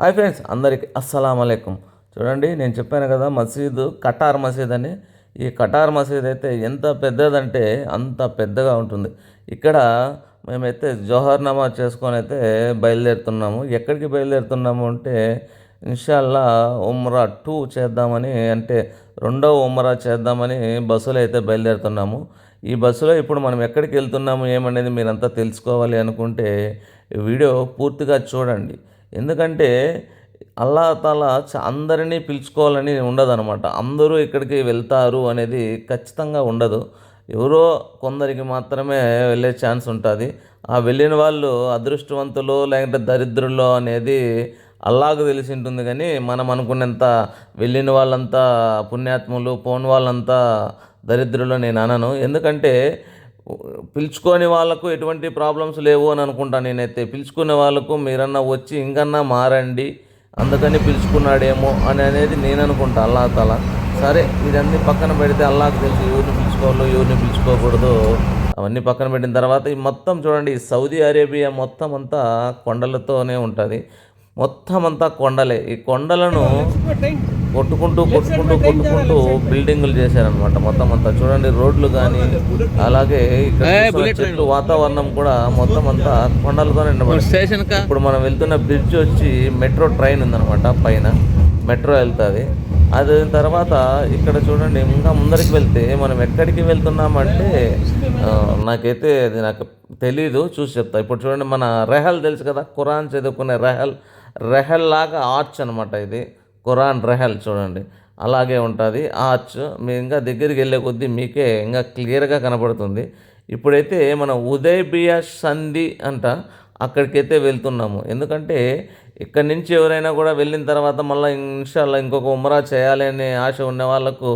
Hi friends, అందరికీ అస్సలాము అలైకుం. చూడండి, నేను చెప్పాను కదా మసీదు కటార్ మసీద్ అని. ఈ కటార్ మసీద్ అయితే ఎంత పెద్దదంటే అంత పెద్దగా ఉంటుంది. ఇక్కడ మేమైతే జోహర్ నమాజ్ చేసుకొని అయితే బయలుదేరుతున్నాము. ఎక్కడికి బయలుదేరుతున్నాము అంటే ఇన్షాల్లా ఉమ్రా 2 చేద్దామని, అంటే రెండవ ఉమ్రా చేద్దామని బస్సులో అయితే బయలుదేరుతున్నాము. ఈ బస్సులో ఇప్పుడు మనం ఎక్కడికి వెళ్తున్నాము ఏమనేది మీరంతా తెలుసుకోవాలి అనుకుంటే వీడియో పూర్తిగా చూడండి. ఎందుకంటే అల్లా తాలా అందరినీ పిలుచుకోవాలని ఉండదన్నమాట. అందరూ ఇక్కడికి వెళ్తారు అనేది ఖచ్చితంగా ఉండదు. ఎవరో కొందరికి మాత్రమే వెళ్ళే ఛాన్స్ ఉంటుంది. ఆ వెళ్ళిన వాళ్ళు అదృష్టవంతులు లేకుంటే దరిద్రులు అనేది అల్లాకు తెలిసి ఉంటుంది. కానీ మనం అనుకున్నంత వెళ్ళిన వాళ్ళంతా పుణ్యాత్ములు, పోని వాళ్ళంతా దరిద్రులు నేను అనను. ఎందుకంటే పిలుచుకొని వాళ్ళకు ఎటువంటి ప్రాబ్లమ్స్ లేవు అని అనుకుంటాను నేనైతే. పిలుచుకునే వాళ్ళకు మీరన్నా వచ్చి ఇంకన్నా మారండి, అందుకని పిలుచుకున్నాడేమో అనేది నేను అనుకుంటా. అల్లా తాలా సరే, ఇదన్నీ పక్కన పెడితే అల్లాకు తెలిసి ఎవరిని పిలుచుకోవాలో ఎవరిని పిలుచుకోకూడదు అవన్నీ పక్కన పెట్టిన తర్వాత ఈ మొత్తం చూడండి, సౌదీ అరేబియా మొత్తం అంతా కొండలతోనే ఉంటుంది. మొత్తం అంతా కొండలే. ఈ కొండలను కొట్టుకుంటూ బిల్డింగులు చేశారనమాట. మొత్తం అంతా చూడండి, రోడ్లు కానీ అలాగే ఇక్కడ చెట్లు, వాతావరణం కూడా మొత్తం అంతా కొండలతోనే నిండబడి. ఇప్పుడు మనం వెళ్తున్న బ్రిడ్జ్ వచ్చి మెట్రో ట్రైన్ ఉందన్నమాట, పైన మెట్రో వెళ్తుంది. అది తర్వాత ఇక్కడ చూడండి, ఇంకా ముందరికి వెళ్తే మనం ఎక్కడికి వెళ్తున్నామంటే నాకైతే అది నాకు తెలీదు, చూసి చెప్తా. ఇప్పుడు చూడండి, మన రెహల్ తెలుసు కదా, ఖురాన్ చదువుకునే రెహల్ లాగా ఆర్చ్ అనమాట ఇది. ఖురాన్ రెహల్ చూడండి, అలాగే ఉంటుంది ఆర్చ్. మీరు ఇంకా దగ్గరికి వెళ్ళే కొద్దీ మీకే ఇంకా క్లియర్గా కనపడుతుంది. ఇప్పుడైతే మనం ఉదైబియా సంధి అంట, అక్కడికైతే వెళ్తున్నాము. ఎందుకంటే ఇక్కడి నుంచి ఎవరైనా కూడా వెళ్ళిన తర్వాత మళ్ళీ ఇన్షాల్లా ఇంకొక ఉమ్రా చేయాలి అనే ఆశ ఉన్న వాళ్ళకు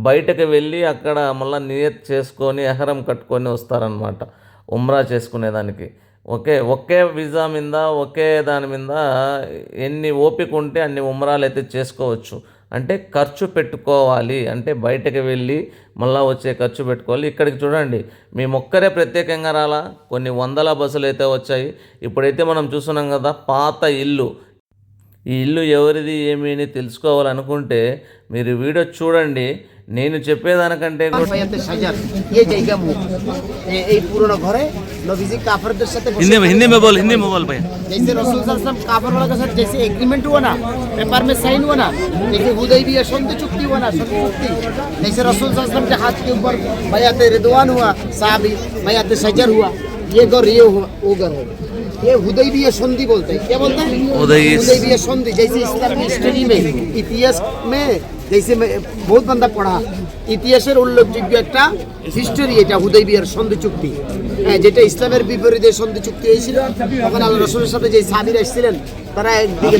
బయటకు వెళ్ళి అక్కడ మళ్ళీ నియత్ చేసుకొని ఎహరం కట్టుకొని వస్తారనమాట ఉమ్రా చేసుకునేదానికి. ఒకే వీసా మీద ఒకే దాని మీద ఎన్ని ఓపిక ఉంటే అన్ని ఉమ్రాలు అయితే చేసుకోవచ్చు. అంటే ఖర్చు పెట్టుకోవాలి, అంటే బయటకు వెళ్ళి మళ్ళీ వచ్చే ఖర్చు పెట్టుకోవాలి. ఇక్కడికి చూడండి, మేమొక్కరే ప్రత్యేకంగా రాలా, కొన్ని వందల బస్సులు అయితే వచ్చాయి. ఇప్పుడైతే మనం చూస్తున్నాం కదా పాత ఇల్లు. ఈ ఇల్లు ఎవరిది ఏమి అని తెలుసుకోవాలనుకుంటే మీరు వీడియో చూడండి. నేను చెప్పేదానికంటే हिंदी में बोल भाई। जैसे रसूल सल्लल्लाहु अलैहि वसल्लम काफर वाला के साथ जैसे एग्रीमेंट हुआ ना, पेपर में साइन हुआ ना, जैसे हुदैबिया संधि चुक्ति हुआ ना, संधि चुक्ति जैसे रसूल सल्लल्लाहु अलैहि वसल्लम के हाथ के ऊपर बयात रिदवान हुआ, साहबी बयात शजर हुआ, ये गौर ये हुआ वो गौर है। ये हुदैबिया संधि बोलते हैं। क्या बोलते हैं? हुदैबिया संधि। जैसे इस्लाम की हिस्ट्री में, इतिहास में जैसे बहुत बंदा पढ़ा, ইতিহাসের উল্লেখযোগ্য একটা হিস্টোরি এটা হুদাইবিয়ার সন্ধি চুক্তি, যেটা ইসলামের বিপরীতে সন্ধি চুক্তি হয়েছিল। তখন আল্লাহ রাসূলের সাথে যে সাহাবীরা এসেছিলেন তারা একদিকে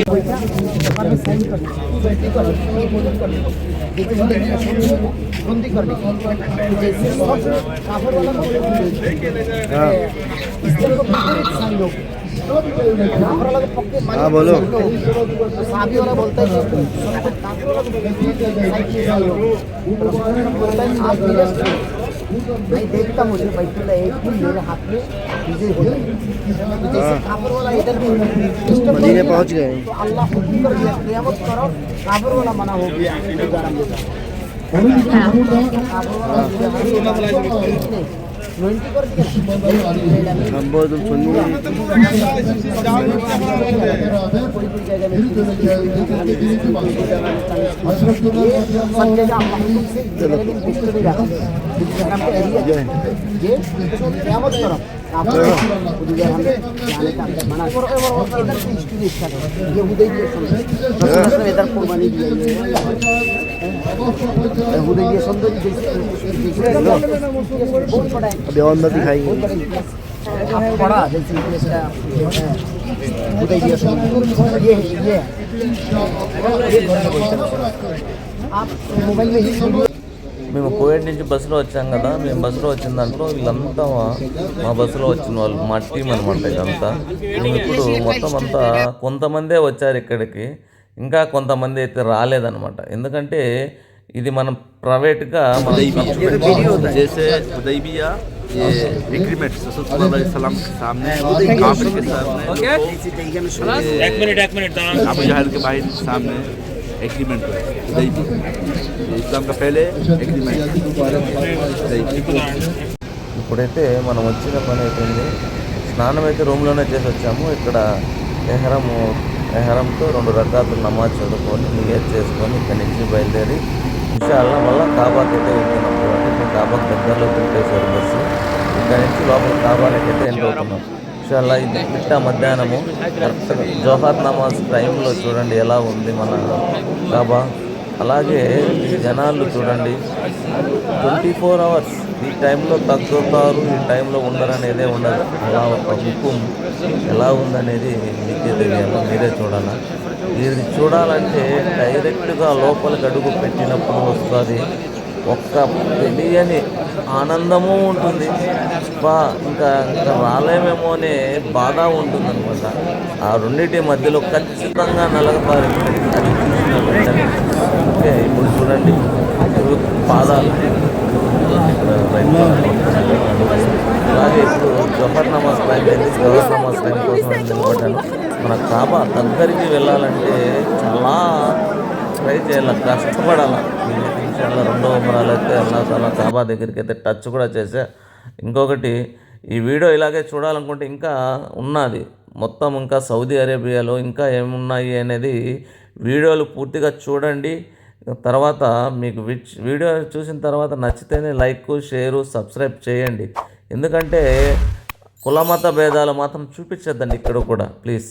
हाँ बोलो। साहबी वाला बोलता है मैं देखता मुझे बैठता एक ही मेरे हाथ में चीजें हो गई। जैसे काफर वाला इधर भी मदीने पहुंच गए तो अल्लाह खुद ही कर दिया, क़यामत करो काफर वाला मना हो गया। हम बहुत सुनिए अभी और न दिखाएंगे। पढ़ा जैसे ये आप मोबाइल में ही మేము కోవిడ్ నుంచి బస్సులో వచ్చాం కదా. మేము బస్సులో వచ్చిన దాంట్లో వీళ్ళంతా మా బస్సులో వచ్చిన వాళ్ళు, మా టీం అనమాట ఇదంతా. మేము ఇప్పుడు మొత్తం అంతా కొంతమందే వచ్చారు ఇక్కడికి, ఇంకా కొంతమంది అయితే రాలేదన్నమాట. ఎందుకంటే ఇది మనం ప్రైవేట్గా जैसे हुदैबिया ये एग्रीमेंट सल्लल्लाहु के सामने काफिर के सामने एक मिनट अबू जहल के भाई सामने एग्रीमेंट हुआ है इस्लाम का पहले एग्रीमेंट ఇప్పుడైతే మనం వచ్చిన పని అయిపోయింది. స్నానం అయితే రూమ్లోనే చేసి వచ్చాము. ఇక్కడ ఎహరంతో 2 రకాతులు నమాజ్ చదువుకొని నియత్ చేసుకొని ఇక్కడి నుంచి బయలుదేరి ఇన్షాల్లా మళ్ళీ కాబాకి అయితే వెళ్తున్నాం. చూడండి కాబాకి దగ్గరలో పెట్టేశారు బస్సు. ఇక్కడ నుంచి లోపల కాబాకి అయితే ఎంటర్ అవుతున్నాం. ఇన్షాల్లా ఇది మధ్యాహ్నము కరెక్ట్గా జోహార్ నమాజ్ టైంలో చూడండి ఎలా ఉంది మన కాబా. అలాగే ఈ జనాలు చూడండి 24 అవర్స్ ఈ టైంలో తగ్గుతారు, ఈ టైంలో ఉండరనేదే ఉండదు. అలా ఒక హుకుం ఎలా ఉందనేది మీకే తెలియాలి, మీరే చూడాలి. ఇది చూడాలంటే డైరెక్ట్గా లోపలికి అడుగు పెట్టినప్పుడు వస్తుంది ఒక్క తెలియని ఆనందము ఉంటుంది. ఇంకా రాలేమేమో అనే బాధ ఉంటుంది అనమాట. ఆ రెండింటి మధ్యలో ఖచ్చితంగా నలగతారు. అది చూసిన వెంటనే ఓకే. ఇప్పుడు చూడండి పాదాలు అలాగే ఇప్పుడు జోహర్ నమాజ్ టైం అయింది. జోహర్ నమాజ్ టైం కోసం నిలబడ్డాను. మన కాబా దగ్గరికి వెళ్ళాలంటే చాలా ట్రై చేయాలి, కష్టపడాలి. ఇన్షాల్లా 2వ ఉమ్రాలు అయితే అల్లాహ్ కాబా దగ్గరికి అయితే టచ్ కూడా చేసా. ఇంకొకటి ఈ వీడియో ఇలాగే చూడాలనుకుంటే ఇంకా ఉన్నది మొత్తం, ఇంకా సౌదీ అరేబియాలో ఇంకా ఏమున్నాయి అనేది వీడియోలు పూర్తిగా చూడండి. తర్వాత మీకు వీడియో చూసిన తర్వాత నచ్చితేనే లైక్, షేరు, సబ్స్క్రైబ్ చేయండి. ఎందుకంటే కులమత భేదాలు మాత్రం చూపించద్దండి ఇక్కడ కూడా ప్లీజ్.